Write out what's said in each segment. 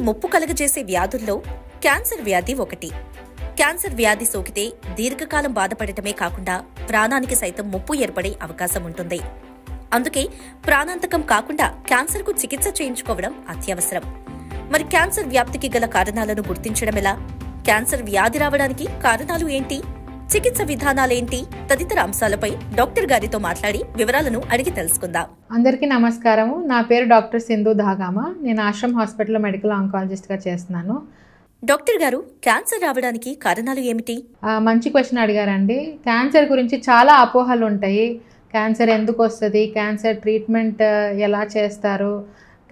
ముప్పు కలుగజేసే వ్యాధుల్లో క్యాన్సర్ వ్యాధి ఒకటి. క్యాన్సర్ వ్యాధి సోకితే దీర్ఘకాలం బాధపడటమే కాకుండా ప్రాణానికి సైతం ముప్పు ఏర్పడే అవకాశం ఉంటుంది. అందుకే ప్రాణాంతకం కాకుండా క్యాన్సర్కు చికిత్స చేయించుకోవడం అత్యవసరం. మరి క్యాన్సర్ వ్యాప్తికి గల కారణాలను గుర్తించడం ఎలా? క్యాన్సర్ వ్యాధి రావడానికి కారణాలు ఏంటి? చికిత్స విధానాలేంటి? తదితర అంశాలపై డాక్టర్ గారితో మాట్లాడి వివరాలను అడిగి తెలుసుకుందాం. అందరికీ నమస్కారము. నా పేరు డాక్టర్ సింధు ధాగామా. నేను ఆశ్రమ్ హాస్పిటల్లో మెడికల్ ఆంకాలజిస్ట్గా చేస్తున్నాను. డాక్టర్ గారు, క్యాన్సర్ రావడానికి కారణాలు ఏమిటి? మంచి క్వశ్చన్ అడిగారండి. క్యాన్సర్ గురించి చాలా అపోహలు ఉంటాయి. క్యాన్సర్ ఎందుకు వస్తుంది, క్యాన్సర్ ట్రీట్మెంట్ ఎలా చేస్తారు,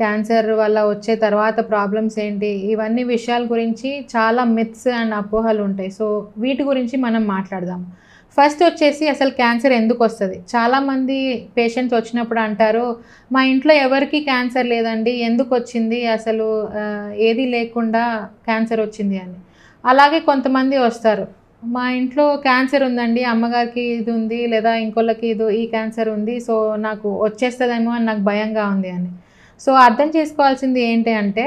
క్యాన్సర్ వల్ల వచ్చే తర్వాత ప్రాబ్లమ్స్ ఏంటి, ఇవన్నీ విషయాల గురించి చాలా మిత్స్ అండ్ అపోహలు ఉంటాయి. సో వీటి గురించి మనం మాట్లాడదాం. ఫస్ట్ వచ్చేసి అసలు క్యాన్సర్ ఎందుకు వస్తుంది. చాలామంది పేషెంట్స్ వచ్చినప్పుడు అంటారు, మా ఇంట్లో ఎవరికి క్యాన్సర్ లేదండి, ఎందుకు వచ్చింది, అసలు ఏది లేకుండా క్యాన్సర్ వచ్చింది అని. అలాగే కొంతమంది వస్తారు, మా ఇంట్లో క్యాన్సర్ ఉందండి, అమ్మగారికి ఇది ఉంది, లేదా ఇంకోళ్ళకి ఈ క్యాన్సర్ ఉంది, సో నాకు వచ్చేస్తుందేమో అని నాకు భయంగా ఉంది అని. సో అర్థం చేసుకోవాల్సింది ఏంటి అంటే,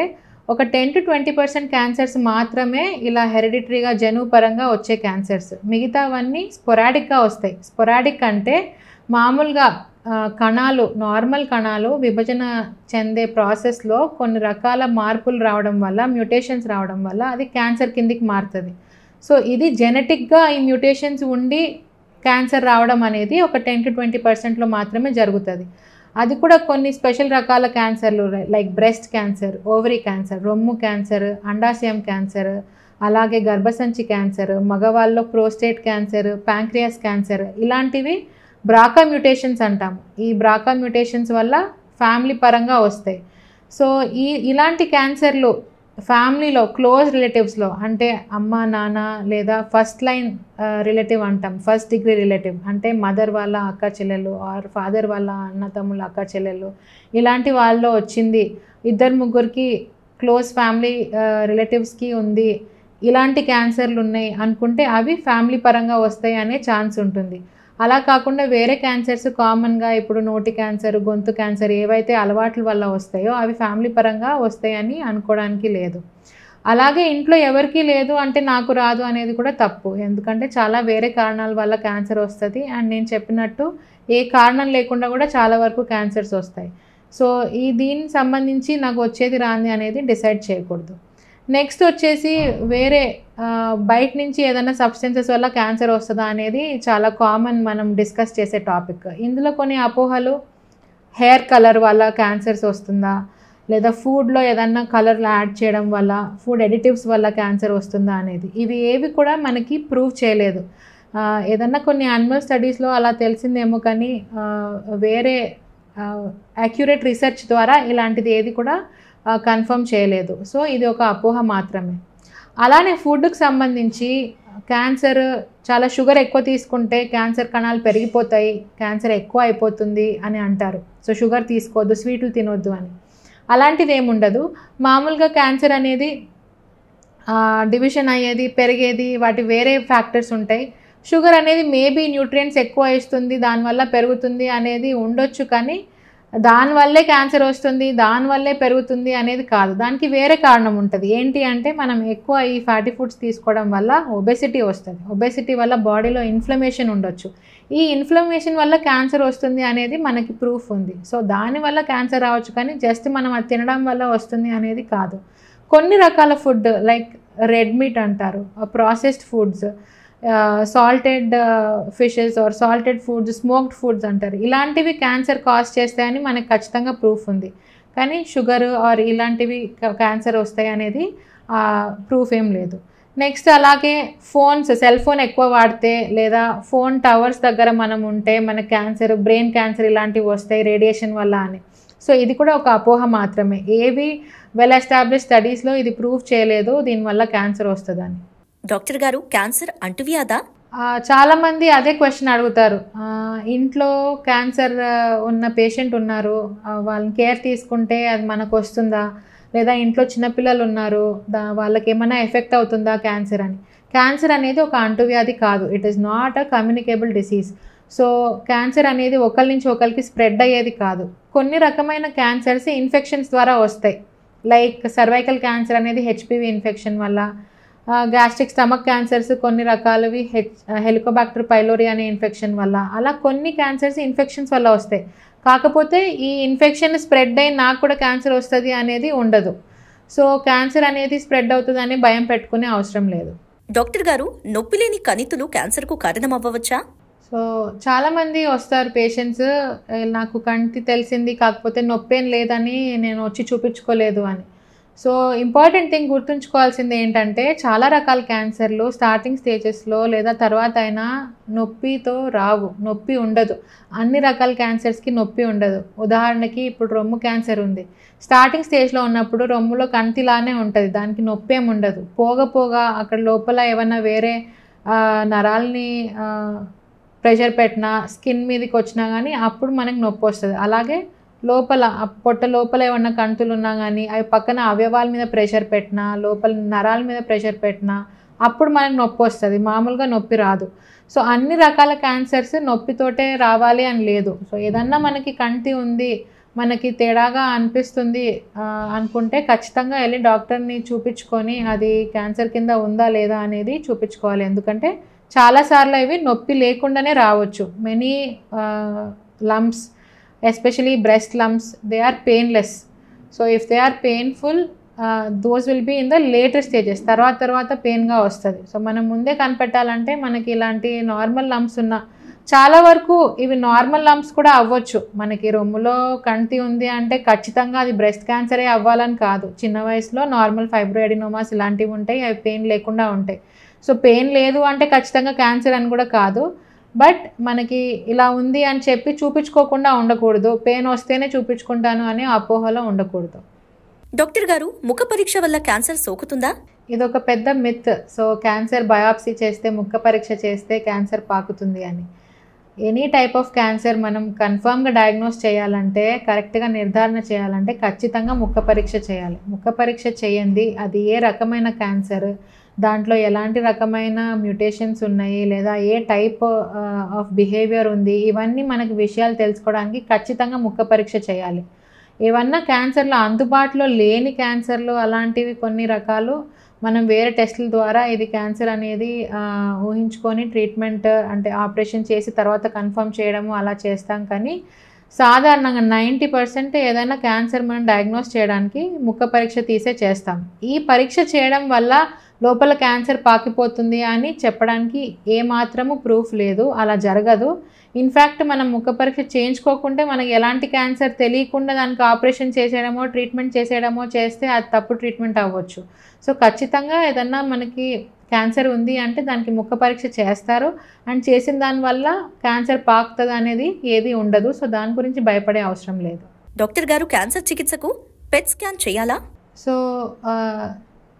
ఒక 10 to 20% క్యాన్సర్స్ మాత్రమే ఇలా హెరిడిటరీగా జన్యుపరంగా వచ్చే క్యాన్సర్స్. మిగతావన్నీ స్పొరాడిక్గా వస్తాయి. స్పొరాడిక్ అంటే మామూలుగా కణాలు, నార్మల్ కణాలు విభజన చెందే ప్రాసెస్లో కొన్ని రకాల మార్పులు రావడం వల్ల, మ్యూటేషన్స్ రావడం వల్ల అది క్యాన్సర్ కిందికి మారుతుంది. సో ఇది జెనెటిక్గా ఈ మ్యూటేషన్స్ ఉండి క్యాన్సర్ రావడం అనేది ఒక 10 to 20%లో మాత్రమే జరుగుతుంది. అది కూడా కొన్ని స్పెషల్ రకాల క్యాన్సర్లు like breast cancer, ovary cancer, రొమ్ము క్యాన్సర్, అండాశయం క్యాన్సర్, అలాగే గర్భసంచి క్యాన్సర్, మగవాళ్ళలో ప్రోస్టేట్ క్యాన్సర్, ప్యాంక్రియాస్ క్యాన్సర్, ఇలాంటివి బ్రాకా మ్యూటేషన్స్ అంటాము. ఈ బ్రాకా మ్యూటేషన్స్ వల్ల ఫ్యామిలీ పరంగా వస్తాయి. సో ఇలాంటి క్యాన్సర్లు ఫ్యామిలీలో క్లోజ్ రిలేటివ్స్లో, అంటే అమ్మ నాన్న లేదా ఫస్ట్ లైన్ రిలేటివ్ అంటాం, ఫస్ట్ డిగ్రీ రిలేటివ్ అంటే మదర్ వాళ్ళ అక్క చెల్లెలు ఆర్ ఫాదర్ వాళ్ళ అన్న తమ్ముళ్ళ అక్క చెల్లెలు, ఇలాంటి వాళ్ళలో వచ్చింది, 2-3కి క్లోజ్ ఫ్యామిలీ రిలేటివ్స్కి ఉంది, ఇలాంటి క్యాన్సర్లు ఉన్నాయి అనుకుంటే అవి ఫ్యామిలీ పరంగా వస్తాయి అనే ఛాన్స్ ఉంటుంది. అలా కాకుండా వేరే క్యాన్సర్స్ కామన్గా ఇప్పుడు నోటి క్యాన్సర్, గొంతు క్యాన్సర్ ఏవైతే అలవాట్ల వల్ల వస్తాయో అవి ఫ్యామిలీ పరంగా వస్తాయని అనుకోవడానికి లేదు. అలాగే ఇంట్లో ఎవరికీ లేదు అంటే నాకు రాదు అనేది కూడా తప్పు. ఎందుకంటే చాలా వేరే కారణాల వల్ల క్యాన్సర్ వస్తుంది. అండ్ నేను చెప్పినట్టు ఏ కారణం లేకుండా కూడా చాలా వరకు క్యాన్సర్స్ వస్తాయి. సో దీనికి సంబంధించి నాకు వచ్చేది రాంది అనేది డిసైడ్ చేయకూడదు. నెక్స్ట్ వచ్చేసి వేరే బయట నుంచి ఏదైనా సబ్స్టెన్సెస్ వల్ల క్యాన్సర్ వస్తుందా అనేది చాలా కామన్ మనం డిస్కస్ చేసే టాపిక్. ఇందులో కొన్ని అపోహలు, హెయిర్ కలర్ వల్ల క్యాన్సర్స్ వస్తుందా, లేదా ఫుడ్లో ఏదన్నా కలర్లు యాడ్ చేయడం వల్ల, ఫుడ్ ఎడిటివ్స్ వల్ల క్యాన్సర్ వస్తుందా అనేది, ఇవి ఏవి కూడా మనకి ప్రూవ్ చేయలేదు. ఏదన్నా కొన్ని యానిమల్ స్టడీస్లో అలా తెలిసిందేమో, కానీ వేరే యాక్యురేట్ రీసెర్చ్ ద్వారా ఇలాంటిది ఏది కూడా కన్ఫర్మ్ చేయలేదు. సో ఇది ఒక అపోహ మాత్రమే. అలానే ఫుడ్కి సంబంధించి క్యాన్సర్, చాలా షుగర్ ఎక్కువ తీసుకుంటే క్యాన్సర్ కణాలు పెరిగిపోతాయి, క్యాన్సర్ ఎక్కువ అయిపోతుంది అని అంటారు. సో షుగర్ తీసుకోవద్దు, స్వీట్లు తినొద్దు అని. అలాంటిది ఏముండదు. మామూలుగా క్యాన్సర్ అనేది డివిజన్ అయ్యేది, పెరిగేది, వాటి వేరే ఫ్యాక్టర్స్ ఉంటాయి. షుగర్ అనేది మేబీ న్యూట్రియంట్స్ ఎక్కువ ఇస్తుంది, దానివల్ల పెరుగుతుంది అనేది ఉండొచ్చు, కానీ దానివల్లే క్యాన్సర్ వస్తుంది, దానివల్లే పెరుగుతుంది అనేది కాదు. దానికి వేరే కారణం ఉంటుంది. ఏంటి అంటే మనం ఎక్కువ ఈ ఫ్యాటీ ఫుడ్స్ తీసుకోవడం వల్ల ఒబెసిటీ వస్తుంది. ఒబెసిటీ వల్ల బాడీలో ఇన్ఫ్లమేషన్ ఉండొచ్చు. ఈ ఇన్ఫ్లమేషన్ వల్ల క్యాన్సర్ వస్తుంది అనేది మనకి ప్రూఫ్ ఉంది. సో దానివల్ల క్యాన్సర్ రావచ్చు, కానీ జస్ట్ మనం అది తినడం వల్ల వస్తుంది అనేది కాదు. కొన్ని రకాల ఫుడ్ లైక్ రెడ్ మీట్ అంటారు, processed foods, salted fishes or salted foods, smoked foods అంటారు, ఇలాంటివి క్యాన్సర్ కాజ్ చేస్తాయని మనకు ఖచ్చితంగా ప్రూఫ్ ఉంది. కానీ షుగర్ ఆర్ ఇలాంటివి క్యాన్సర్ వస్తాయి అనేది ప్రూఫ్ ఏం లేదు. నెక్స్ట్ అలాగే ఫోన్స్, సెల్ ఫోన్ ఎక్కువ వాడితే లేదా ఫోన్ టవర్స్ దగ్గర మనం ఉంటే మన క్యాన్సర్, బ్రెయిన్ క్యాన్సర్ ఇలాంటివి వస్తాయి రేడియేషన్ వల్ల అని. సో ఇది కూడా ఒక అపోహ మాత్రమే. ఏవి వెల్ ఎస్టాబ్లిష్ స్టడీస్లో ఇది ప్రూఫ్ చేయలేదు దీనివల్ల క్యాన్సర్ వస్తుందని. డాక్టర్ గారు, క్యాన్సర్ అంటువ్యాధా? చాలామంది అదే క్వశ్చన్ అడుగుతారు. ఇంట్లో క్యాన్సర్ ఉన్న పేషెంట్ ఉన్నారు, వాళ్ళని కేర్ తీసుకుంటే అది మనకు వస్తుందా, లేదా ఇంట్లో చిన్నపిల్లలు ఉన్నారు వాళ్ళకి ఏమైనా ఎఫెక్ట్ అవుతుందా క్యాన్సర్ అని. క్యాన్సర్ అనేది ఒక అంటువ్యాధి కాదు. It is not a communicable disease. So cancer అనేది ఒకరి నుంచి ఒకరికి స్ప్రెడ్ అయ్యేది కాదు. కొన్ని రకమైన క్యాన్సర్స్ ఇన్ఫెక్షన్స్ ద్వారా వస్తాయి. లైక్ సర్వైకల్ క్యాన్సర్ అనేది హెచ్పివి ఇన్ఫెక్షన్ వల్ల, గ్యాస్ట్రిక్ స్టమక్ క్యాన్సర్స్ కొన్ని రకాలవి హెలికోబాక్టర్ పైలోరీ అనే ఇన్ఫెక్షన్ వల్ల, అలా కొన్ని క్యాన్సర్స్ ఇన్ఫెక్షన్స్ వల్ల వస్తాయి. కాకపోతే ఈ ఇన్ఫెక్షన్ స్ప్రెడ్ అయి నాకు కూడా క్యాన్సర్ వస్తుంది అనేది ఉండదు. సో క్యాన్సర్ అనేది స్ప్రెడ్ అవుతుందని భయం పెట్టుకునే అవసరం లేదు. డాక్టర్ గారు, నొప్పి లేని కణితులు క్యాన్సర్కు కారణమవ్వవచ్చా? సో చాలామంది వస్తారు పేషెంట్స్, నాకు కంటి తెలిసింది కాకపోతే నొప్పేం లేదని నేను వచ్చి చూపించుకోలేదు అని. సో ఇంపార్టెంట్ థింగ్ గుర్తుంచుకోవాల్సింది ఏంటంటే, చాలా రకాల క్యాన్సర్లు స్టార్టింగ్ స్టేజెస్లో లేదా తర్వాత అయినా నొప్పితో రావు, నొప్పి ఉండదు. అన్ని రకాల క్యాన్సర్స్కి నొప్పి ఉండదు. ఉదాహరణకి ఇప్పుడు రొమ్ము క్యాన్సర్ ఉంది, స్టార్టింగ్ స్టేజ్లో ఉన్నప్పుడు రొమ్ములో కంతిలానే ఉంటుంది, దానికి నొప్పి ఏమి ఉండదు. పోగా అక్కడ లోపల ఏమన్నా వేరే నరాల్ని ప్రెషర్ పెట్టినా, స్కిన్ మీదకి వచ్చినా కానీ అప్పుడు మనకి నొప్పి వస్తుంది. అలాగే లోపల పొట్ట లోపల ఏమన్నా కంతులు ఉన్నా కానీ అవి పక్కన అవయవాల మీద ప్రెషర్ పెట్టినా, లోపల నరాల మీద ప్రెషర్ పెట్టినా అప్పుడు మనకు నొప్పి వస్తుంది, మామూలుగా నొప్పి రాదు. సో అన్ని రకాల క్యాన్సర్స్ నొప్పితోటే రావాలి అని లేదు. సో ఏదన్నా మనకి కంటి ఉంది, మనకి తేడాగా అనిపిస్తుంది అనుకుంటే ఖచ్చితంగా వెళ్ళి డాక్టర్ని చూపించుకొని అది క్యాన్సర్ కింద ఉందా లేదా అనేది చూపించుకోవాలి. ఎందుకంటే చాలాసార్లు ఇవి నొప్పి లేకుండానే రావచ్చు. Many lumps, especially breast lumps, they are painless. So if they are painful, those will be in the later stages. తర్వాత పెయిన్గా వస్తుంది. సో మనం ముందే కనిపెట్టాలంటే మనకి ఇలాంటి నార్మల్ లంప్స్ ఉన్న, చాలా వరకు ఇవి నార్మల్ లంప్స్ కూడా అవ్వచ్చు. మనకి రొమ్ములో కంటి ఉంది అంటే ఖచ్చితంగా అది బ్రెస్ట్ క్యాన్సరే అవ్వాలని కాదు. చిన్న వయసులో నార్మల్ ఫైబ్రోఎడినోమాస్ ఇలాంటివి ఉంటాయి, అవి పెయిన్ లేకుండా ఉంటాయి. సో పెయిన్ లేదు అంటే ఖచ్చితంగా క్యాన్సర్ అని కూడా కాదు. బట్ మనకి ఇలా ఉంది అని చెప్పి చూపించుకోకుండా ఉండకూడదు, పెయిన్ వస్తేనే చూపించుకుంటాను అనే అపోహలో ఉండకూడదు. డాక్టర్ గారు, ముఖ పరీక్ష వల్ల క్యాన్సర్ సోకుతుందా? ఇది ఒక పెద్ద మిత్. సో క్యాన్సర్ బయాప్సీ చేస్తే, ముఖ పరీక్ష చేస్తే క్యాన్సర్ పాకుతుంది అని. ఎనీ టైప్ ఆఫ్ క్యాన్సర్ మనం కన్ఫర్మ్గా డయాగ్నోస్ చేయాలంటే, కరెక్ట్గా నిర్ధారణ చేయాలంటే ఖచ్చితంగా ముఖ పరీక్ష చేయాలి. ముఖ పరీక్ష చేయండి, అది ఏ రకమైన క్యాన్సర్, దాంట్లో ఎలాంటి రకమైన మ్యూటేషన్స్ ఉన్నాయి, లేదా ఏ టైప్ ఆఫ్ బిహేవియర్ ఉంది, ఇవన్నీ మనకి విషయాలు తెలుసుకోవడానికి ఖచ్చితంగా ముఖ పరీక్ష చేయాలి. ఏమన్నా క్యాన్సర్లు అందుబాటులో లేని క్యాన్సర్లు అలాంటివి కొన్ని రకాలు మనం వేరే టెస్టుల ద్వారా ఇది క్యాన్సర్ అనేది ఊహించుకొని ట్రీట్మెంట్ అంటే ఆపరేషన్ చేసి తర్వాత కన్ఫర్మ్ చేయడము అలా చేస్తాం. కానీ సాధారణంగా 90% ఏదైనా క్యాన్సర్ మనం డయాగ్నోస్ చేయడానికి ముఖ పరీక్ష తీసే చేస్తాం. ఈ పరీక్ష చేయడం వల్ల లోపల క్యాన్సర్ పాకిపోతుంది అని చెప్పడానికి ఏమాత్రము ప్రూఫ్ లేదు, అలా జరగదు. ఇన్ఫ్యాక్ట్ మనం ముఖ పరీక్ష చేయించుకోకుంటే మనకి ఎలాంటి క్యాన్సర్ తెలియకుండా దానికి ఆపరేషన్ చేసేయడమో ట్రీట్మెంట్ చేసేయడమో చేస్తే అది తప్పు ట్రీట్మెంట్ అవ్వచ్చు. సో ఖచ్చితంగా ఏదన్నా మనకి క్యాన్సర్ ఉంది అంటే దానికి ముఖ పరీక్ష చేస్తారు, అండ్ చేసిన దానివల్ల క్యాన్సర్ పాకుతుంది అనేది ఏది ఉండదు. సో దాని గురించి భయపడే అవసరం లేదు. డాక్టర్ గారు, క్యాన్సర్ చికిత్సకు పెట్ స్కాన్ చేయాలా? సో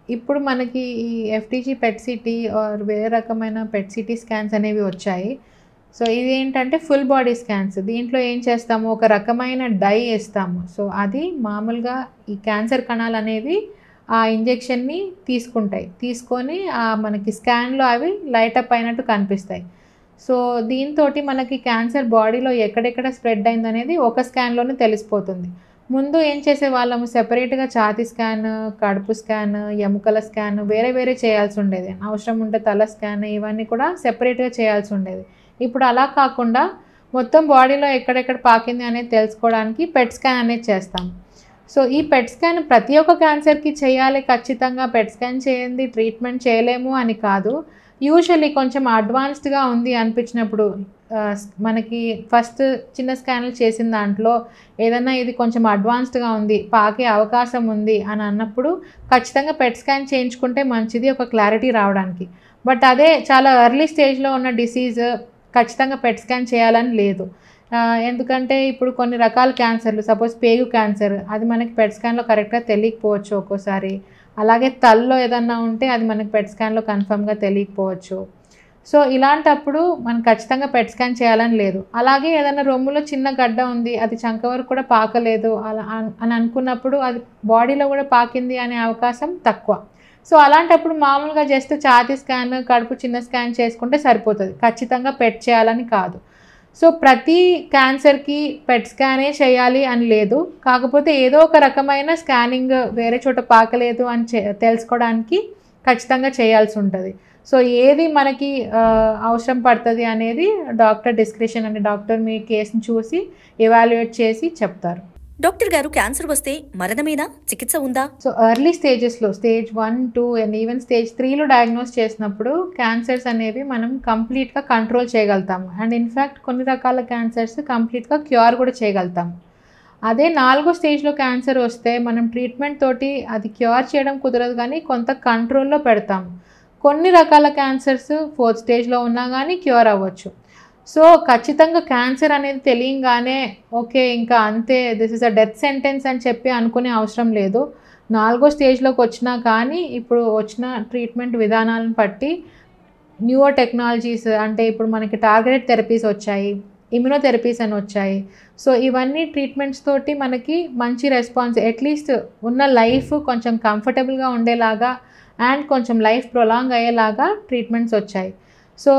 ఇప్పుడు మనకి ఈ ఎఫ్టీజీ పెట్ సిటీ ఆర్ వేరే రకమైన పెట్ సిటీ స్కాన్స్ అనేవి వచ్చాయి. సో ఇది ఏంటంటే ఫుల్ బాడీ స్కాన్స్. దీంట్లో ఏం చేస్తాము, ఒక రకమైన డై వేస్తాము. సో అది మామూలుగా ఈ క్యాన్సర్ కణాలు అనేవి ఆ ఇంజెక్షన్ని తీసుకొని మనకి స్కాన్లో అవి లైటప్ అయినట్టు కనిపిస్తాయి. సో దీంతో మనకి క్యాన్సర్ బాడీలో ఎక్కడెక్కడ స్ప్రెడ్ అయిందనేది ఒక స్కాన్లోనే తెలిసిపోతుంది. ముందు ఏం చేసేవాళ్ళము, సెపరేట్గా ఛాతీ స్కాన్, కడుపు స్కాన్, ఎముకల స్కాన్ వేరే చేయాల్సి ఉండేది. అవసరం ఉంటే తల స్కాన్, ఇవన్నీ కూడా సెపరేట్గా చేయాల్సి ఉండేది. ఇప్పుడు అలా కాకుండా మొత్తం బాడీలో ఎక్కడెక్కడ పాకింది అనేది తెలుసుకోవడానికి పెట్ స్కాన్ అనేది చేస్తాం. సో ఈ పెట్ స్కాన్ ప్రతి ఒక్క క్యాన్సర్కి చేయాలి, ఖచ్చితంగా పెట్ స్కాన్ చేయండి ట్రీట్మెంట్ చేయలేము అని కాదు. యూజువల్లీ కొంచెం అడ్వాన్స్డ్గా ఉంది అనిపించినప్పుడు, మనకి ఫస్ట్ చిన్న స్కాన్లు చేసిన దాంట్లో ఏదన్నా ఇది కొంచెం అడ్వాన్స్డ్గా ఉంది, పాకే అవకాశం ఉంది అని అన్నప్పుడు ఖచ్చితంగా పెట్ స్కాన్ చేయించుకుంటే మంచిది, ఒక క్లారిటీ రావడానికి. బట్ అదే చాలా ఎర్లీ స్టేజ్లో ఉన్న డిసీజ్ ఖచ్చితంగా పెట్ స్కాన్ చేయాలని లేదు. ఎందుకంటే ఇప్పుడు కొన్ని రకాల క్యాన్సర్లు, సపోజ్ పేగు క్యాన్సర్, అది మనకి పెట్ స్కాన్లో కరెక్ట్గా తెలియకపోవచ్చు ఒక్కోసారి. అలాగే తల్లో ఏదన్నా ఉంటే అది మనకి పెట్ స్కాన్లో కన్ఫర్మ్గా తెలియకపోవచ్చు. సో ఇలాంటప్పుడు మనం ఖచ్చితంగా పెట్ స్కాన్ చేయాలని లేదు. అలాగే ఏదైనా రొమ్ములో చిన్న గడ్డ ఉంది, అది చంక వరకు కూడా పాకలేదు అలా అని అనుకున్నప్పుడు అది బాడీలో కూడా పాకింది అనే అవకాశం తక్కువ. సో అలాంటప్పుడు మామూలుగా జస్ట్ ఛాతీ స్కాన్, కడుపు చిన్న స్కాన్ చేసుకుంటే సరిపోతుంది, ఖచ్చితంగా పెట్ చేయాలని కాదు. సో ప్రతి క్యాన్సర్కి పెట్ స్కానే చేయాలి అని లేదు, కాకపోతే ఏదో ఒక రకమైన స్కానింగ్ వేరే చోట పాకలేదు అని తెలుసుకోవడానికి ఖచ్చితంగా చేయాల్సి ఉంటుంది. సో ఏది మనకి అవసరం పడుతుంది అనేది డాక్టర్ డిస్క్రిప్షన్, అంటే డాక్టర్ మీ కేసుని చూసి ఎవాల్యుయేట్ చేసి చెప్తారు. డాక్టర్ గారు, క్యాన్సర్ వస్తే మరణమేనా, చికిత్స ఉందా? సో ఎర్లీ స్టేజెస్లో స్టేజ్ 1, 2 అండ్ ఈవెన్ స్టేజ్ 3లో డయాగ్నోస్ చేసినప్పుడు క్యాన్సర్స్ అనేవి మనం కంప్లీట్గా కంట్రోల్ చేయగలుగుతాము. అండ్ ఇన్ఫ్యాక్ట్ కొన్ని రకాల క్యాన్సర్స్ కంప్లీట్గా క్యూర్ కూడా చేయగలుగుతాము. అదే 4వ స్టేజ్లో క్యాన్సర్ వస్తే మనం ట్రీట్మెంట్ తోటి అది క్యూర్ చేయడం కుదరదు, కానీ కొంత కంట్రోల్లో పెడతాము. కొన్ని రకాల క్యాన్సర్స్ 4th స్టేజ్లో ఉన్నా కానీ క్యూర్ అవ్వచ్చు. సో ఖచ్చితంగా క్యాన్సర్ అనేది తెలియంగానే ఓకే ఇంకా అంతే, this is a death sentence అని చెప్పి అనుకునే అవసరం లేదు. 4వ స్టేజ్లోకి వచ్చినా కానీ ఇప్పుడు వచ్చిన ట్రీట్మెంట్ విధానాలను బట్టి న్యూవో టెక్నాలజీస్, అంటే ఇప్పుడు మనకి టార్గెటెడ్ థెరపీస్ వచ్చాయి, ఇమ్యునోథెరపీస్ అని వచ్చాయి. సో ఇవన్నీ ట్రీట్మెంట్స్ తోటి మనకి మంచి రెస్పాన్స్, అట్లీస్ట్ ఉన్న లైఫ్ కొంచెం కంఫర్టబుల్గా ఉండేలాగా అండ్ కొంచెం లైఫ్ ప్రొలాంగ్ అయ్యేలాగా ట్రీట్మెంట్స్ వచ్చాయి. సో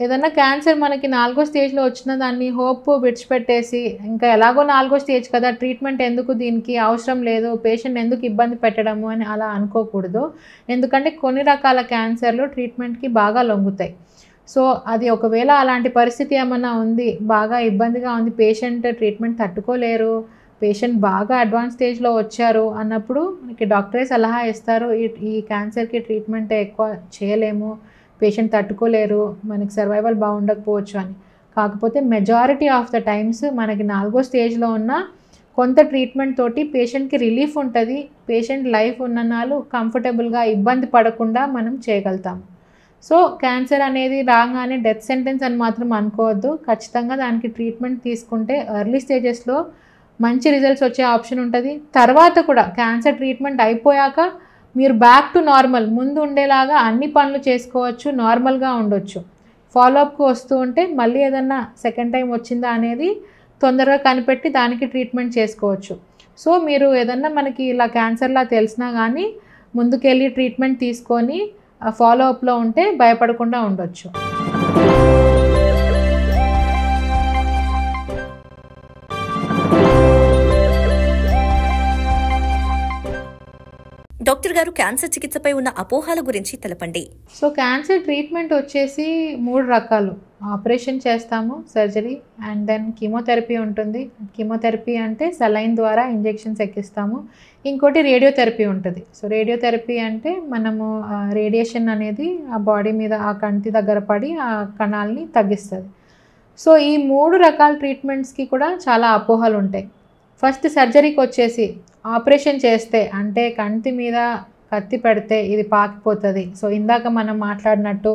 ఏదన్నా క్యాన్సర్ మనకి 4వ స్టేజ్లో వచ్చిన దాన్ని హోప్ విడిచిపెట్టేసి ఇంకా ఎలాగో 4వ స్టేజ్ కదా, ట్రీట్మెంట్ ఎందుకు, దీనికి అవసరం లేదు, పేషెంట్ ఎందుకు ఇబ్బంది పెట్టడము అని అలా అనుకోకూడదు. ఎందుకంటే కొన్ని రకాల క్యాన్సర్లు ట్రీట్మెంట్కి బాగా లొంగుతాయి. సో అది ఒకవేళ అలాంటి పరిస్థితి ఏమన్నా ఉంది, బాగా ఇబ్బందిగా ఉంది, పేషెంట్ ట్రీట్మెంట్ తట్టుకోలేరు, పేషెంట్ బాగా అడ్వాన్స్ స్టేజ్లో వచ్చారు అన్నప్పుడు మనకి డాక్టరే సలహా ఇస్తారు, ఈ క్యాన్సర్కి ట్రీట్మెంట్ ఎక్కువ చేయలేము, పేషెంట్ తట్టుకోలేరు, మనకి సర్వైవల్ బాగుండకపోవచ్చు అని. కాకపోతే మెజారిటీ ఆఫ్ ద టైమ్స్ మనకి 4వ స్టేజ్లో ఉన్న కొంత ట్రీట్మెంట్ తోటి పేషెంట్కి రిలీఫ్ ఉంటుంది, పేషెంట్ లైఫ్ ఉన్ననాలు కంఫర్టబుల్గా ఇబ్బంది పడకుండా మనం చేయగలుగుతాము. సో క్యాన్సర్ అనేది రాగానే డెత్ సెంటెన్స్ అని మాత్రం అనుకోవద్దు. ఖచ్చితంగా దానికి ట్రీట్మెంట్ తీసుకుంటే ఎర్లీ స్టేజెస్లో మంచి రిజల్ట్స్ వచ్చే ఆప్షన్ ఉంటుంది. తర్వాత కూడా క్యాన్సర్ ట్రీట్మెంట్ అయిపోయాక మీరు బ్యాక్ టు నార్మల్, ముందు ఉండేలాగా అన్ని పనులు చేసుకోవచ్చు, నార్మల్గా ఉండొచ్చు. ఫాలోఅప్కి వస్తూ ఉంటే మళ్ళీ ఏదన్నా సెకండ్ టైం వచ్చిందా అనేది తొందరగా కనిపెట్టి దానికి ట్రీట్మెంట్ చేసుకోవచ్చు. సో మీరు ఏదన్నా మనకి ఇలా క్యాన్సర్లా తెలిసినా కానీ ముందుకెళ్ళి ట్రీట్మెంట్ తీసుకొని ఫాలోఅప్లో ఉంటే భయపడకుండా ఉండొచ్చు. డాక్టర్ గారు, క్యాన్సర్ చికిత్సపై ఉన్న అపోహల గురించి తెలపండి. సో క్యాన్సర్ ట్రీట్మెంట్ వచ్చేసి 3 రకాలు. ఆపరేషన్ చేస్తాము, సర్జరీ, అండ్ దెన్ కీమోథెరపీ ఉంటుంది. కీమోథెరపీ అంటే సలైన్ ద్వారా ఇంజెక్షన్స్ ఎక్కిస్తాము. ఇంకోటి రేడియోథెరపీ ఉంటుంది. సో రేడియోథెరపీ అంటే మనము రేడియేషన్ అనేది ఆ బాడీ మీద, ఆ కంటి దగ్గర పడి ఆ కణాలని తగ్గిస్తుంది. సో ఈ 3 రకాల ట్రీట్మెంట్స్కి కూడా చాలా అపోహలు ఉంటాయి. ఫస్ట్ సర్జరీకి వచ్చేసి ఆపరేషన్ చేస్తే, అంటే కంటి మీద కత్తి పెడితే ఇది పాకిపోతుంది. సో ఇందాక మనం మాట్లాడినట్టు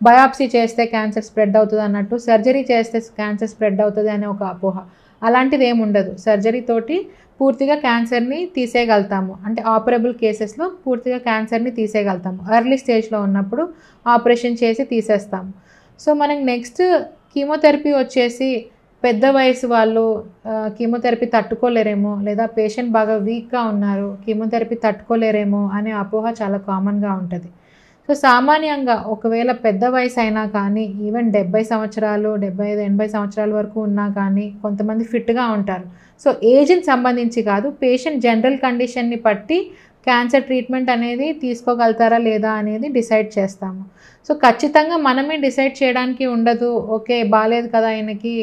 బయాప్సీ చేస్తే క్యాన్సర్ స్ప్రెడ్ అవుతుంది అన్నట్టు సర్జరీ చేస్తే క్యాన్సర్ స్ప్రెడ్ అవుతుంది అనే ఒక అపోహ. అలాంటిది ఏమి ఉండదు. సర్జరీ తోటి పూర్తిగా క్యాన్సర్ని తీసేయగలుగుతాము, అంటే ఆపరబుల్ కేసెస్లో పూర్తిగా క్యాన్సర్ని తీసేయగలుగుతాము. ఎర్లీ స్టేజ్లో ఉన్నప్పుడు ఆపరేషన్ చేసి తీసేస్తాము. సో మనకి నెక్స్ట్ కీమోథెరపీ వచ్చేసి పెద్ద వయసు వాళ్ళు కీమోథెరపీ తట్టుకోలేరేమో, లేదా పేషెంట్ బాగా వీక్గా ఉన్నారు, కీమోథెరపీ తట్టుకోలేరేమో అనే అపోహ చాలా కామన్గా ఉంటుంది. సో సామాన్యంగా ఒకవేళ పెద్ద వయసు అయినా కానీ, ఈవెన్ 70 సంవత్సరాలు, 75, 80 సంవత్సరాల వరకు ఉన్నా కానీ కొంతమంది ఫిట్గా ఉంటారు. సో ఏజ్ని సంబంధించి కాదు, పేషెంట్ జనరల్ కండిషన్ని బట్టి క్యాన్సర్ ట్రీట్మెంట్ అనేది తీసుకోగలుగుతారా లేదా అనేది డిసైడ్ చేస్తాము. సో ఖచ్చితంగా మనమే డిసైడ్ చేయడానికి ఉండదు, ఓకే బాగాలేదు కదా ఆయనకి,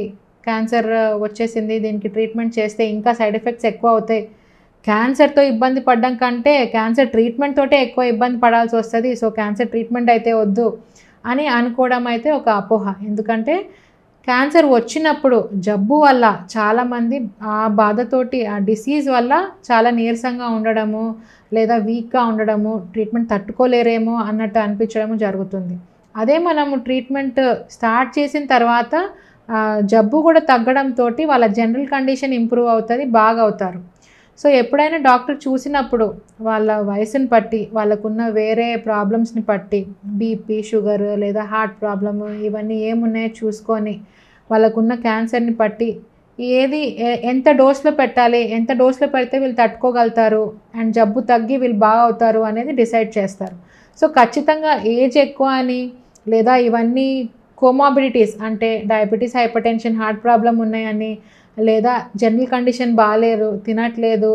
క్యాన్సర్ వచ్చేసింది, దీనికి ట్రీట్మెంట్ చేస్తే ఇంకా సైడ్ ఎఫెక్ట్స్ ఎక్కువ అవుతాయి, క్యాన్సర్తో ఇబ్బంది పడడం కంటే క్యాన్సర్ ట్రీట్మెంట్ తోటే ఎక్కువ ఇబ్బంది పడాల్సి వస్తుంది, సో క్యాన్సర్ ట్రీట్మెంట్ అయితే వద్దు అని అనుకోవడం అయితే ఒక అపోహ. ఎందుకంటే క్యాన్సర్ వచ్చినప్పుడు జబ్బు వల్ల చాలామంది ఆ బాధతోటి, ఆ డిసీజ్ వల్ల చాలా నీరసంగా ఉండడము, లేదా వీక్గా ఉండడము, ట్రీట్మెంట్ తట్టుకోలేరేమో అన్నట్టు అనిపించడము జరుగుతుంది. అదే మనము ట్రీట్మెంట్ స్టార్ట్ చేసిన తర్వాత జబ్బు కూడా తగ్గడంతో వాళ్ళ జనరల్ కండిషన్ ఇంప్రూవ్ అవుతుంది, బాగా అవుతారు. సో ఎప్పుడైనా డాక్టర్ చూసినప్పుడు వాళ్ళ వయసుని బట్టి, వాళ్ళకున్న వేరే ప్రాబ్లమ్స్ని బట్టి, బీపీ, షుగర్ లేదా హార్ట్ ప్రాబ్లమ్ ఇవన్నీ ఏమున్నాయో చూసుకొని వాళ్ళకున్న క్యాన్సర్ని బట్టి ఏది ఎంత డోస్లో పెట్టాలి, ఎంత డోస్లో పెడితే వీళ్ళు తట్టుకోగలుగుతారు అండ్ జబ్బు తగ్గి వీళ్ళు బాగా అవుతారు అనేది డిసైడ్ చేస్తారు. సో ఖచ్చితంగా ఏజ్ ఎక్కువ అని లేదా ఇవన్నీ కోమాబిడిటీస్ అంటే diabetes, hyper tension, heart problem ఉన్నాయని, లేదా జనరల్ కండిషన్ బాగాలేరు, తినట్లేదు,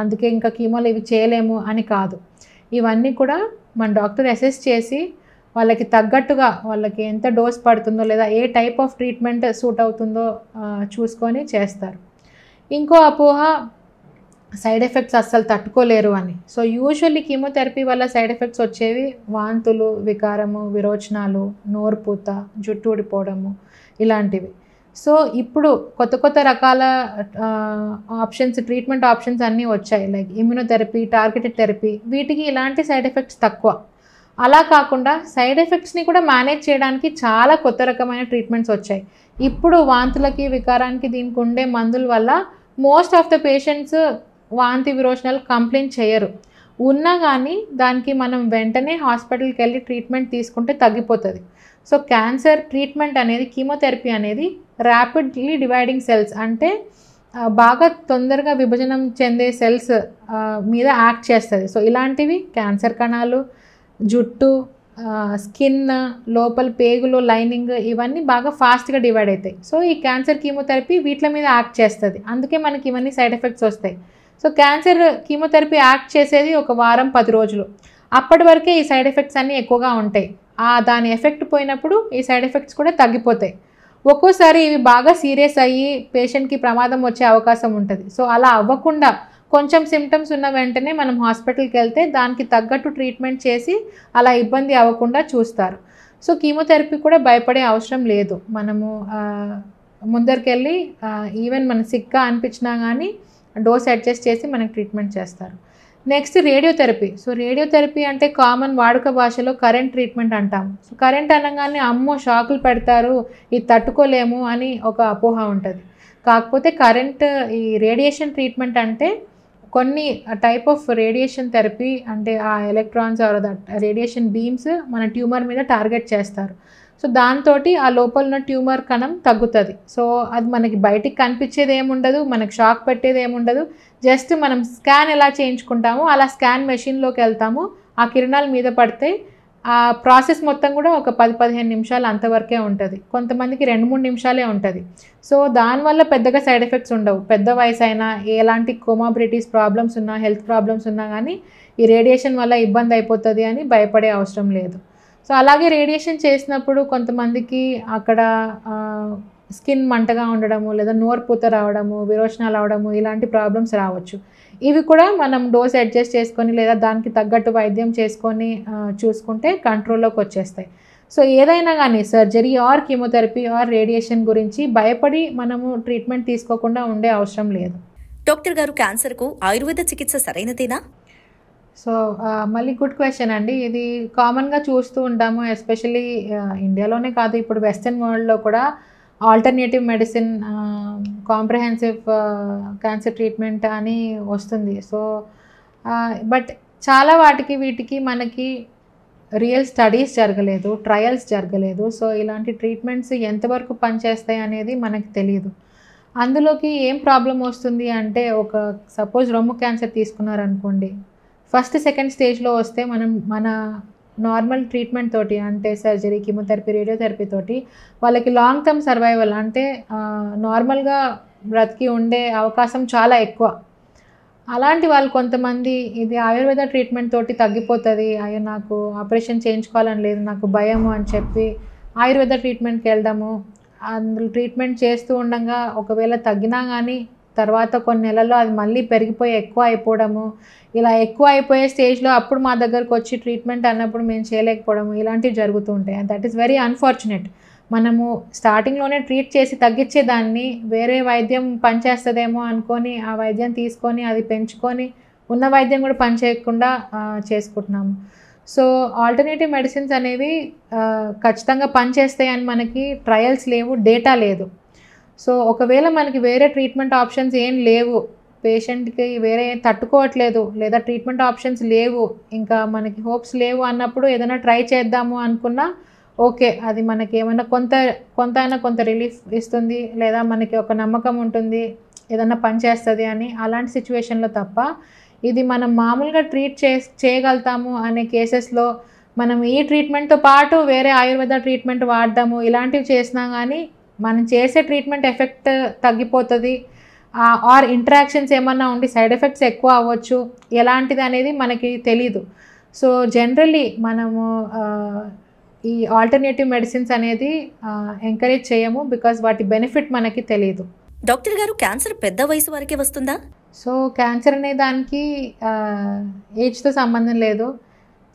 అందుకే ఇంకా కీమోలు ఇవి చేయలేము అని కాదు. ఇవన్నీ కూడా మన డాక్టర్ అసెస్ చేసి వాళ్ళకి తగ్గట్టుగా వాళ్ళకి ఎంత డోస్ పడుతుందో లేదా ఏ టైప్ ఆఫ్ ట్రీట్మెంట్ సూట్ అవుతుందో చూసుకొని చేస్తారు. ఇంకో అపోహ సైడ్ ఎఫెక్ట్స్ అస్సలు తట్టుకోలేరు అని. సో యూజువల్లీ కీమోథెరపీ వల్ల సైడ్ ఎఫెక్ట్స్ వచ్చేవి వాంతులు, వికారము, విరోచనాలు, నోరుపూత, జుట్టు ఊడిపోవడము ఇలాంటివి. సో ఇప్పుడు కొత్త రకాల ఆప్షన్స్, ట్రీట్మెంట్ ఆప్షన్స్ అన్నీ వచ్చాయి. లైక్ ఇమ్యూనోథెరపీ, టార్గెటెడ్ థెరపీ, వీటికి ఇలాంటి సైడ్ ఎఫెక్ట్స్ తక్కువ. అలా కాకుండా సైడ్ ఎఫెక్ట్స్ని కూడా మేనేజ్ చేయడానికి చాలా కొత్త రకమైన ట్రీట్మెంట్స్ వచ్చాయి. ఇప్పుడు వాంతులకి, వికారానికి దీనికి ఉండే మందుల వల్ల మోస్ట్ ఆఫ్ ద పేషెంట్స్ వాంతి, విరోచనాలు కంప్లైంట్ చేయరు. ఉన్నా కానీ దానికి మనం వెంటనే హాస్పిటల్కి వెళ్ళి ట్రీట్మెంట్ తీసుకుంటే తగ్గిపోతుంది. సో క్యాన్సర్ ట్రీట్మెంట్ అనేది, కీమోథెరపీ అనేది ర్యాపిడ్లీ డివైడింగ్ సెల్స్ అంటే బాగా తొందరగా విభజనం చెందే సెల్స్ మీద యాక్ట్ చేస్తుంది. సో ఇలాంటివి క్యాన్సర్ కణాలు, జుట్టు, స్కిన్, లోపల పేగులు, లైనింగ్, ఇవన్నీ బాగా ఫాస్ట్గా డివైడ్ అవుతాయి. సో ఈ క్యాన్సర్ కీమోథెరపీ వీటి మీద యాక్ట్ చేస్తుంది. అందుకే మనకి ఇవన్నీ సైడ్ ఎఫెక్ట్స్ వస్తాయి. సో క్యాన్సర్ కీమోథెరపీ యాక్ట్ చేసేది ఒక వారం 10 రోజులు. అప్పటి వరకే ఈ సైడ్ ఎఫెక్ట్స్ అన్నీ ఎక్కువగా ఉంటాయి. దాని ఎఫెక్ట్ పోయినప్పుడు ఈ సైడ్ ఎఫెక్ట్స్ కూడా తగ్గిపోతాయి. ఒక్కోసారి ఇవి బాగా సీరియస్ అయ్యి పేషెంట్కి ప్రమాదం వచ్చే అవకాశం ఉంటుంది. సో అలా అవ్వకుండా కొంచెం సిమ్టమ్స్ ఉన్న వెంటనే మనం హాస్పిటల్కి వెళ్తే దానికి తగ్గట్టు ట్రీట్మెంట్ చేసి అలా ఇబ్బంది అవ్వకుండా చూస్తారు. సో కీమోథెరపీ కూడా భయపడే అవసరం లేదు. మనము ముందరికెళ్ళి ఈవెన్ మన సిక్గా అనిపించినా కానీ డోస్ అడ్జస్ట్ చేసి మనకి ట్రీట్మెంట్ చేస్తారు. Next radiotherapy. సో రేడియోథెరపీ అంటే కామన్ వాడుక భాషలో కరెంట్ ట్రీట్మెంట్ అంటాము. సో కరెంట్ అనగానే అమ్మో షాకులు పెడతారు, ఇది తట్టుకోలేము అని ఒక అపోహ ఉంటుంది. కాకపోతే కరెంట్, ఈ రేడియేషన్ ట్రీట్మెంట్ అంటే కొన్ని టైప్ ఆఫ్ రేడియేషన్ థెరపీ అంటే ఆ electrons or that radiation beams మన ట్యూమర్ మీద టార్గెట్ చేస్తారు. సో దాంతో ఆ లోపల ఉన్న ట్యూమర్ కణం తగ్గుతుంది. సో అది మనకి బయటికి కనిపించేది ఏముండదు, మనకి షాక్ పెట్టేది ఏముండదు. జస్ట్ మనం స్కాన్ ఎలా చేయించుకుంటామో అలా స్కాన్ మెషిన్లోకి వెళ్తాము, ఆ కిరణాల మీద పడితే ఆ ప్రాసెస్ మొత్తం కూడా ఒక 10-15 నిమిషాలు అంతవరకే ఉంటుంది. కొంతమందికి 2-3 నిమిషాలే ఉంటుంది. సో దానివల్ల పెద్దగా సైడ్ ఎఫెక్ట్స్ ఉండవు. పెద్ద వయసు అయినా, ఎలాంటి కోమాబిడిటీస్ ప్రాబ్లమ్స్ ఉన్నా, హెల్త్ ప్రాబ్లమ్స్ ఉన్నా కానీ ఈ రేడియేషన్ వల్ల ఇబ్బంది అయిపోతుంది అని భయపడే అవసరం లేదు. సో అలాగే రేడియేషన్ చేసినప్పుడు కొంతమందికి అక్కడ స్కిన్ మంటగా ఉండడము, లేదా నోరుపూత రావడము, విరోచనాలు అవడము, ఇలాంటి ప్రాబ్లమ్స్ రావచ్చు. ఇవి కూడా మనం డోస్ అడ్జస్ట్ చేసుకొని లేదా దానికి తగ్గట్టు వైద్యం చేసుకొని చూసుకుంటే కంట్రోల్లోకి వచ్చేస్తాయి. సో ఏదైనా కానీ surgery or chemotherapy are radiation గురించి భయపడి మనము ట్రీట్మెంట్ తీసుకోకుండా ఉండే అవసరం లేదు. డాక్టర్ గారు, క్యాన్సర్కు ఆయుర్వేద చికిత్స సరైనదేనా? సో మళ్ళీ గుడ్ క్వశ్చన్ అండి. ఇది కామన్గా చూస్తూ ఉంటాము, ఎస్పెషలీ ఇండియాలోనే కాదు, ఇప్పుడు వెస్టర్న్ వరల్డ్లో కూడా alternative medicine, comprehensive cancer treatment అని వస్తుంది. సో బట్ చాలా వీటికి మనకి రియల్ స్టడీస్ జరగలేదు, ట్రయల్స్ జరగలేదు. సో ఇలాంటి ట్రీట్మెంట్స్ ఎంతవరకు పనిచేస్తాయి అనేది మనకు తెలియదు. అందులోకి ఏం ప్రాబ్లం వస్తుంది అంటే, ఒక సపోజ్ రొమ్ము క్యాన్సర్ తీసుకున్నారనుకోండి, ఫస్ట్ సెకండ్ స్టేజ్లో వస్తే మనం మన నార్మల్ ట్రీట్మెంట్ తోటి అంటే సర్జరీ, కీమోథెరపీ, రేడియోథెరపీ తోటి వాళ్ళకి లాంగ్ టర్మ్ సర్వైవల్ అంటే నార్మల్గా బ్రతికి ఉండే అవకాశం చాలా ఎక్కువ. అలాంటి వాళ్ళు కొంతమంది ఇది ఆయుర్వేద ట్రీట్మెంట్ తోటి తగ్గిపోతుంది, అయ్యో నాకు ఆపరేషన్ చేయించుకోవాలని లేదు, నాకు భయము అని చెప్పి ఆయుర్వేద ట్రీట్మెంట్కి వెళ్దాము. అందులో ట్రీట్మెంట్ చేస్తూ ఉండగా ఒకవేళ తగ్గినా కానీ తర్వాత కొన్ని నెలల్లో అది మళ్ళీ పెరిగిపోయి ఎక్కువ అయిపోవడము, ఇలా ఎక్కువ అయిపోయే స్టేజ్లో అప్పుడు మా దగ్గరకు వచ్చి ట్రీట్మెంట్ అన్నప్పుడు మేము చేయలేకపోవడము, ఇలాంటివి జరుగుతూ ఉంటాయి. And that is very unfortunate. మనము స్టార్టింగ్లోనే ట్రీట్ చేసి తగ్గించేదాన్ని వేరే వైద్యం పనిచేస్తుందేమో అనుకొని ఆ వైద్యం తీసుకొని అది పెంచుకొని ఉన్న వైద్యం కూడా పనిచేయకుండా చేసుకుంటున్నాము. సో ఆల్టర్నేటివ్ మెడిసిన్స్ అనేవి ఖచ్చితంగా పనిచేస్తాయని మనకి ట్రయల్స్ లేవు, డేటా లేదు. సో ఒకవేళ మనకి వేరే ట్రీట్మెంట్ ఆప్షన్స్ ఏం లేవు, పేషెంట్కి వేరే తట్టుకోవట్లేదు లేదా ట్రీట్మెంట్ ఆప్షన్స్ లేవు, ఇంకా మనకి హోప్స్ లేవు అన్నప్పుడు ఏదైనా ట్రై చేద్దాము అనుకున్నా ఓకే, అది మనకి ఏమైనా కొంత రిలీఫ్ ఇస్తుంది లేదా మనకి ఒక నమ్మకం ఉంటుంది ఏదైనా పని చేస్తుంది అని. అలాంటి సిచ్యువేషన్లో తప్ప ఇది మనం మామూలుగా ట్రీట్ చేయగలుగుతాము అనే కేసెస్లో మనం ఈ ట్రీట్మెంట్తో పాటు వేరే ఆయుర్వేద ట్రీట్మెంట్ వాడదాము ఇలాంటివి చేసినా కానీ మనం చేసే ట్రీట్మెంట్ ఎఫెక్ట్ తగ్గిపోతుంది, ఆర్ ఇంటరాక్షన్స్ ఏమన్నా ఉండి సైడ్ ఎఫెక్ట్స్ ఎక్కువ అవ్వచ్చు, ఎలాంటిది అనేది మనకి తెలీదు. సో జనరల్లీ మనము ఈ ఆల్టర్నేటివ్ మెడిసిన్స్ అనేది ఎంకరేజ్ చేయము, బికాజ్ వాటి బెనిఫిట్ మనకి తెలియదు. డాక్టర్ గారు, క్యాన్సర్ పెద్ద వయసు వరకే వస్తుందా? సో క్యాన్సర్ అనే దానికి ఏజ్తో సంబంధం లేదు.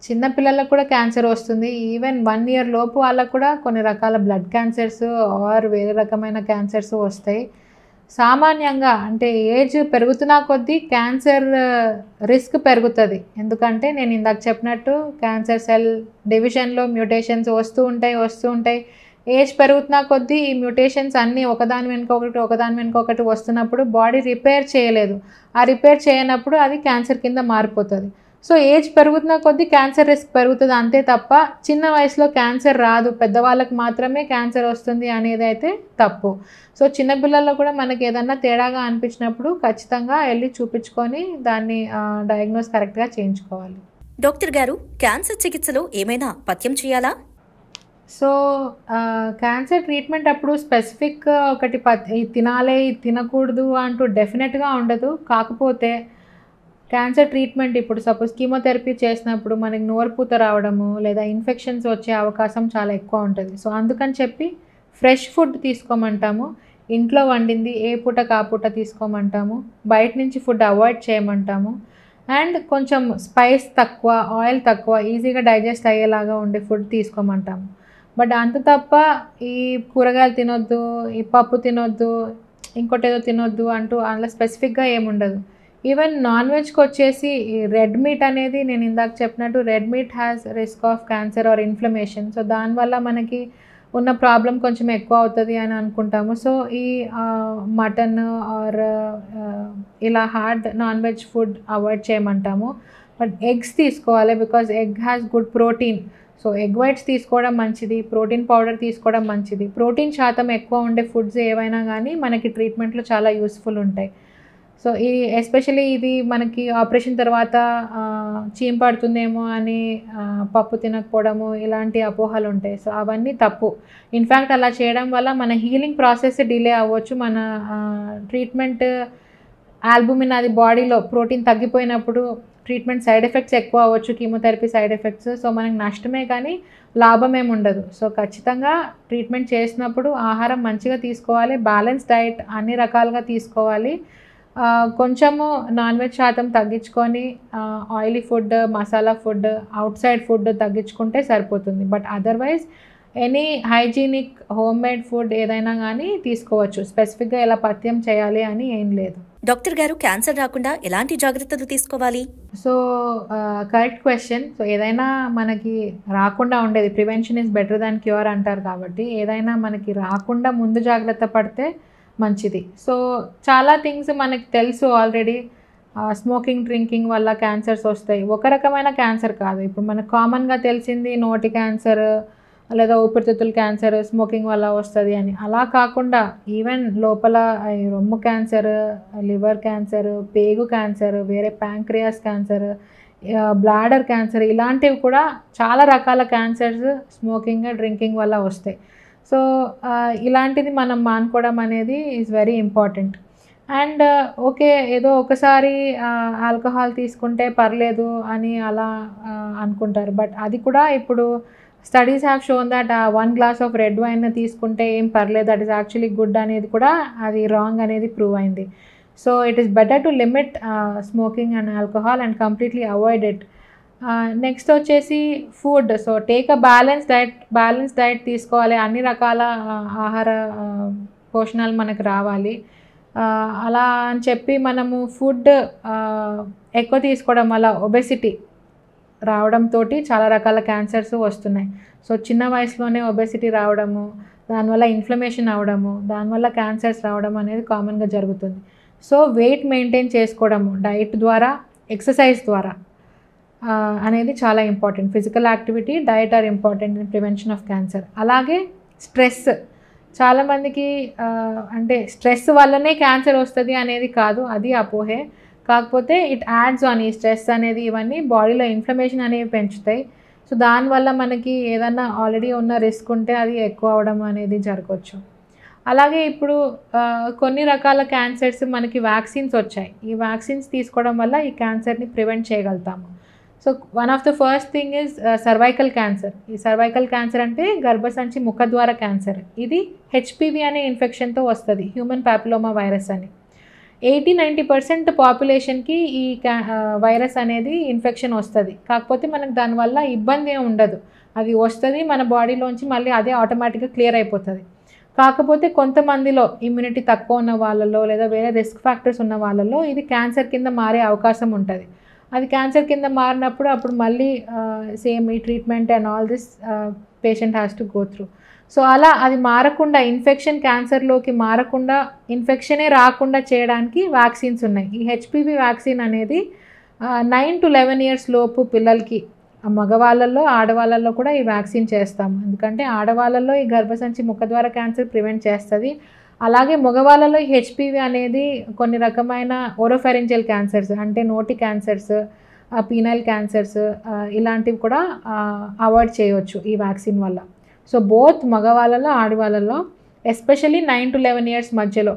చిన్నపిల్లలకు కూడా క్యాన్సర్ వస్తుంది. ఈవెన్ 1 year లోపు వాళ్ళకు కూడా కొన్ని రకాల బ్లడ్ క్యాన్సర్స్ ఆర్ వేరే రకమైన క్యాన్సర్స్ వస్తాయి. సామాన్యంగా అంటే ఏజ్ పెరుగుతున్న కొద్దీ క్యాన్సర్ రిస్క్ పెరుగుతుంది. ఎందుకంటే నేను ఇందాక చెప్పినట్టు క్యాన్సర్ సెల్ డివిజన్లో మ్యూటేషన్స్ వస్తూ ఉంటాయి. ఏజ్ పెరుగుతున్న కొద్దీ ఈ మ్యూటేషన్స్ అన్నీ ఒకదాని వెనుక ఒకటి వస్తున్నప్పుడు బాడీ రిపేర్ చేయలేదు. ఆ రిపేర్ చేయనప్పుడు అది క్యాన్సర్ కింద మారిపోతుంది. సో ఏజ్ పెరుగుతున్న కొద్దీ క్యాన్సర్ రిస్క్ పెరుగుతుంది అంతే తప్ప చిన్న వయసులో క్యాన్సర్ రాదు, పెద్దవాళ్ళకి మాత్రమే క్యాన్సర్ వస్తుంది అనేది అయితే తప్పు. సో చిన్నపిల్లల్లో కూడా మనకి ఏదన్నా తేడాగా అనిపించినప్పుడు ఖచ్చితంగా వెళ్ళి చూపించుకొని దాన్ని డయాగ్నోస్ కరెక్ట్గా చేయించుకోవాలి. డాక్టర్ గారు, క్యాన్సర్ చికిత్సలో ఏమైనా పథ్యం చేయాలా? సో క్యాన్సర్ ట్రీట్మెంట్ అప్పుడు స్పెసిఫిక్ ఒకటి తినాలి తినకూడదు అంటూ డెఫినెట్గా ఉండదు. కాకపోతే క్యాన్సర్ ట్రీట్మెంట్ ఇప్పుడు సపోజ్ కీమోథెరపీ చేసినప్పుడు మనకి నోరుపూత రావడము లేదా ఇన్ఫెక్షన్స్ వచ్చే అవకాశం చాలా ఎక్కువ ఉంటుంది. సో అందుకని చెప్పి ఫ్రెష్ ఫుడ్ తీసుకోమంటాము, ఇంట్లో వండింది ఏ పూటకు ఆ పూట తీసుకోమంటాము, బయట నుంచి ఫుడ్ అవాయిడ్ చేయమంటాము, అండ్ కొంచెం స్పైస్ తక్కువ, ఆయిల్ తక్కువ, ఈజీగా డైజెస్ట్ అయ్యేలాగా ఉండే ఫుడ్ తీసుకోమంటాము. బట్ అంత తప్ప ఈ కూరగాయలు తినొద్దు, ఈ పప్పు తినొద్దు, ఇంకోటి ఏదో తినొద్దు అంటూ అందులో స్పెసిఫిక్గా ఏముండదు. ఈవెన్ నాన్ వెజ్కి వచ్చేసి రెడ్ మీట్ అనేది నేను ఇందాక చెప్పినట్టు red meat has risk of cancer are inflammation. So దానివల్ల మనకి ఉన్న ప్రాబ్లం కొంచెం ఎక్కువ అవుతుంది అని అనుకుంటాము. సో ఈ మటన్ ఆర్ ఇలా hard non veg food avoid చేయమంటాము. బట్ ఎగ్స్ తీసుకోవాలి, because egg has good protein. So egg whites తీసుకోవడం మంచిది, ప్రోటీన్ పౌడర్ తీసుకోవడం మంచిది. ప్రోటీన్ శాతం ఎక్కువ ఉండే ఫుడ్స్ ఏవైనా కానీ మనకి ట్రీట్మెంట్లో చాలా యూస్ఫుల్ ఉంటాయి. సో ఈ ఎస్పెషలీ ఇది మనకి ఆపరేషన్ తర్వాత చీమ్ పడుతుందేమో అని పప్పు తినకపోవడము ఇలాంటి అపోహలు ఉంటాయి. సో అవన్నీ తప్పు. ఇన్ఫ్యాక్ట్ అలా చేయడం వల్ల మన హీలింగ్ ప్రాసెస్ డిలే అవ్వచ్చు. మన ట్రీట్మెంట్ ఆల్బుమిన్ అది బాడీలో ప్రోటీన్ తగ్గిపోయినప్పుడు ట్రీట్మెంట్ సైడ్ ఎఫెక్ట్స్ ఎక్కువ అవ్వచ్చు, కీమోథెరపీ సైడ్ ఎఫెక్ట్స్. సో మనకి నష్టమే కానీ లాభం ఏమి ఉండదు. సో ఖచ్చితంగా ట్రీట్మెంట్ చేసినప్పుడు ఆహారం మంచిగా తీసుకోవాలి, బ్యాలెన్స్ డైట్ అన్ని రకాలుగా తీసుకోవాలి. కొంచెము నాన్ వెజ్ శాతం తగ్గించుకొని oily food, masala food, out side food తగ్గించుకుంటే సరిపోతుంది. But otherwise any hygienic home made food ఏదైనా కానీ తీసుకోవచ్చు. స్పెసిఫిక్గా ఇలా పథ్యం చేయాలి అని ఏం లేదు. డాక్టర్ గారు, క్యాన్సర్ రాకుండా ఎలాంటి జాగ్రత్తలు తీసుకోవాలి? So correct question. సో ఏదైనా మనకి రాకుండా ఉండేది, prevention is better than cure అంటారు కాబట్టి ఏదైనా మనకి రాకుండా ముందు జాగ్రత్త పడితే మంచిది. సో చాలా థింగ్స్ మనకి తెలుసు ఆల్రెడీ. స్మోకింగ్, డ్రింకింగ్ వల్ల క్యాన్సర్స్ వస్తాయి. ఒక రకమైన క్యాన్సర్ కాదు, ఇప్పుడు మనకు కామన్గా తెలిసింది నోటి క్యాన్సర్ లేదా ఊపిరితిత్తుల క్యాన్సర్ స్మోకింగ్ వల్ల వస్తుంది అని. అలా కాకుండా ఈవెన్ లోపల రొమ్ము క్యాన్సర్, లివర్ క్యాన్సర్, పేగు క్యాన్సర్, వేరే ప్యాంక్రియాస్ క్యాన్సర్, బ్లాడర్ క్యాన్సర్, ఇలాంటివి కూడా చాలా రకాల క్యాన్సర్స్ స్మోకింగ్, డ్రింకింగ్ వల్ల వస్తాయి. సో ఇలాంటిది మనం మానుకోవడం అనేది is very important. And okay ఏదో ఒకసారి ఆల్కహాల్ తీసుకుంటే పర్లేదు అని అలా అనుకుంటారు. బట్ అది కూడా ఇప్పుడు studies have shown that 1 glass of red wine తీసుకుంటే ఏం పర్లేదు, దట్ ఈస్ యాక్చువల్లీ గుడ్ అనేది కూడా అది రాంగ్ అనేది ప్రూవ్ అయింది. So it is better to limit smoking and alcohol and completely avoid it. Next వచ్చేసి food. So take a balance diet తీసుకోవాలి. అన్ని రకాల ఆహార పోషణాలు మనకు రావాలి. అలా అని చెప్పి మనము ఫుడ్ ఎక్కువ తీసుకోవడం వల్ల ఒబెసిటీ రావడంతో చాలా రకాల క్యాన్సర్స్ వస్తున్నాయి. సో చిన్న వయసులోనే ఒబెసిటీ రావడము, దానివల్ల ఇన్ఫ్లమేషన్ అవడము, దానివల్ల క్యాన్సర్స్ రావడం అనేది కామన్గా జరుగుతుంది. సో వెయిట్ మెయింటైన్ చేసుకోవడము డైట్ ద్వారా, ఎక్సర్సైజ్ ద్వారా అనేది చాలా important. Physical activity, diet are important in prevention of cancer. అలాగే స్ట్రెస్. చాలామందికి అంటే స్ట్రెస్ వల్లనే క్యాన్సర్ వస్తుంది అనేది కాదు, అది అపోహే. కాకపోతే ఇట్ యాడ్స్ ఆన్. ఈ స్ట్రెస్ అనేది ఇవన్నీ బాడీలో ఇన్ఫ్లమేషన్ అనేవి పెంచుతాయి. సో దానివల్ల మనకి ఏదన్నా ఆల్రెడీ ఉన్న రిస్క్ ఉంటే అది ఎక్కువ అవ్వడం అనేది జరగవచ్చు. అలాగే ఇప్పుడు కొన్ని రకాల క్యాన్సర్స్ మనకి వ్యాక్సిన్స్ వచ్చాయి. ఈ వ్యాక్సిన్స్ తీసుకోవడం వల్ల ఈ క్యాన్సర్ని ప్రివెంట్ చేయగలుగుతాము. So one of the first thing is cervical cancer. ఈ సర్వైకల్ క్యాన్సర్ అంటే గర్భసంచి ముఖద్వార క్యాన్సర్. ఇది హెచ్పివి అనే ఇన్ఫెక్షన్తో వస్తుంది, హ్యూమన్ పాపిలోమా వైరస్ అని. 80-90% పాపులేషన్కి ఈ వైరస్ అనేది ఇన్ఫెక్షన్ వస్తుంది. కాకపోతే మనకు దానివల్ల ఇబ్బంది ఏమి ఉండదు. అది వస్తుంది, మన బాడీలోంచి మళ్ళీ అదే ఆటోమేటిక్గా క్లియర్ అయిపోతుంది. కాకపోతే కొంతమందిలో ఇమ్యూనిటీ తక్కువ ఉన్న వాళ్ళలో లేదా వేరే రిస్క్ ఫ్యాక్టర్స్ ఉన్న వాళ్ళలో ఇది క్యాన్సర్ కింద మారే అవకాశం ఉంటుంది. అది క్యాన్సర్ కింద మారినప్పుడు అప్పుడు మళ్ళీ సేమ్ ఈ treatment and all this patient has to go through. So అలా అది మారకుండా, ఇన్ఫెక్షన్ క్యాన్సర్లోకి మారకుండా, ఇన్ఫెక్షనే రాకుండా చేయడానికి వ్యాక్సిన్స్ ఉన్నాయి. ఈ హెచ్పివి వ్యాక్సిన్ అనేది 9 to 11 years లోపు పిల్లలకి, మగవాళ్ళల్లో ఆడవాళ్ళల్లో కూడా ఈ వ్యాక్సిన్ చేస్తాము. ఎందుకంటే ఆడవాళ్ళల్లో ఈ గర్భసంచి ముఖద్వార క్యాన్సర్ ప్రివెంట్ చేస్తుంది. అలాగే మగవాళ్ళలో ఈ హెచ్పివి అనేది కొన్ని రకమైన ఓరోఫెరింజియల్ క్యాన్సర్స్ అంటే నోటి క్యాన్సర్స్, పీనల్ క్యాన్సర్స్ ఇలాంటివి కూడా అవాయిడ్ చేయవచ్చు ఈ వ్యాక్సిన్ వల్ల. సో బోత్ మగవాళ్ళలో ఆడవాళ్ళలో ఎస్పెషల్లీ 9 to 11 years మధ్యలో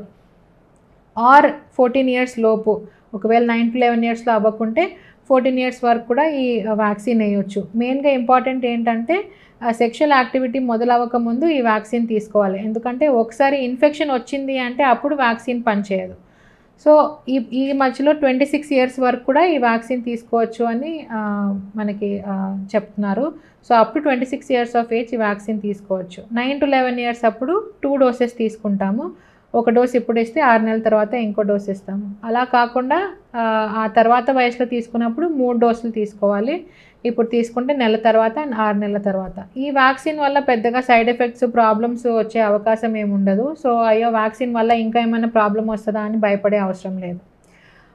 ఆర్ 14 years లోపు, ఒకవేళ 9 to 11 yearsలో అవ్వకుంటే 14 years వరకు కూడా ఈ వ్యాక్సిన్ వేయవచ్చు. మెయిన్గా ఇంపార్టెంట్ ఏంటంటే సెక్షువల్ యాక్టివిటీ మొదలవ్వక ముందు ఈ వ్యాక్సిన్ తీసుకోవాలి. ఎందుకంటే ఒకసారి ఇన్ఫెక్షన్ వచ్చింది అంటే అప్పుడు వ్యాక్సిన్ పనిచేయదు. సో ఈ మధ్యలో 26 years వరకు కూడా ఈ వ్యాక్సిన్ తీసుకోవచ్చు అని మనకి చెప్తున్నారు. So up to 26 years of age ఈ వ్యాక్సిన్ తీసుకోవచ్చు. 9 to 11 years అప్పుడు 2 doses తీసుకుంటాము. ఒక డోస్ ఇప్పుడు ఇస్తే 6 నెలల తర్వాత ఇంకో డోస్ ఇస్తాము. అలా కాకుండా ఆ తర్వాత వయసులో తీసుకున్నప్పుడు 3 డోసులు తీసుకోవాలి. ఇప్పుడు తీసుకుంటే నెల తర్వాత అండ్ 6 నెలల తర్వాత. ఈ వ్యాక్సిన్ వల్ల పెద్దగా సైడ్ ఎఫెక్ట్స్, ప్రాబ్లమ్స్ వచ్చే అవకాశం ఏమి ఉండదు. సో అయ్యో వ్యాక్సిన్ వల్ల ఇంకా ఏమైనా ప్రాబ్లం వస్తుందా అని భయపడే అవసరం లేదు.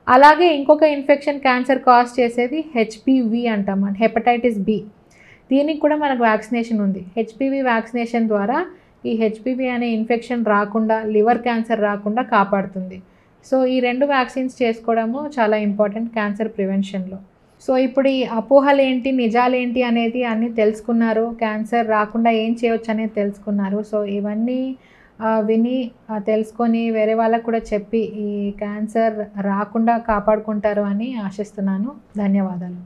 అలాగే ఇంకొక ఇన్ఫెక్షన్ క్యాన్సర్ కాజ్ చేసేది హెచ్పివి అంటాం, హెపటైటిస్ బి. దీనికి కూడా మనకు వ్యాక్సినేషన్ ఉంది. హెచ్పివి వ్యాక్సినేషన్ ద్వారా ఈ హెచ్పివి అనే ఇన్ఫెక్షన్ రాకుండా, లివర్ క్యాన్సర్ రాకుండా కాపాడుతుంది. సో ఈ 2 వ్యాక్సిన్స్ చేసుకోవడము చాలా ఇంపార్టెంట్ క్యాన్సర్ ప్రివెన్షన్లో. సో ఇప్పుడు ఈ అపోహలు ఏంటి, నిజాలేంటి అనేది అన్నీ తెలుసుకున్నారు. క్యాన్సర్ రాకుండా ఏం చేయవచ్చు అనేది తెలుసుకున్నారు. సో ఇవన్నీ విని తెలుసుకొని వేరే వాళ్ళకు కూడా చెప్పి ఈ క్యాన్సర్ రాకుండా కాపాడుకుంటారు అని ఆశిస్తున్నాను. ధన్యవాదాలు.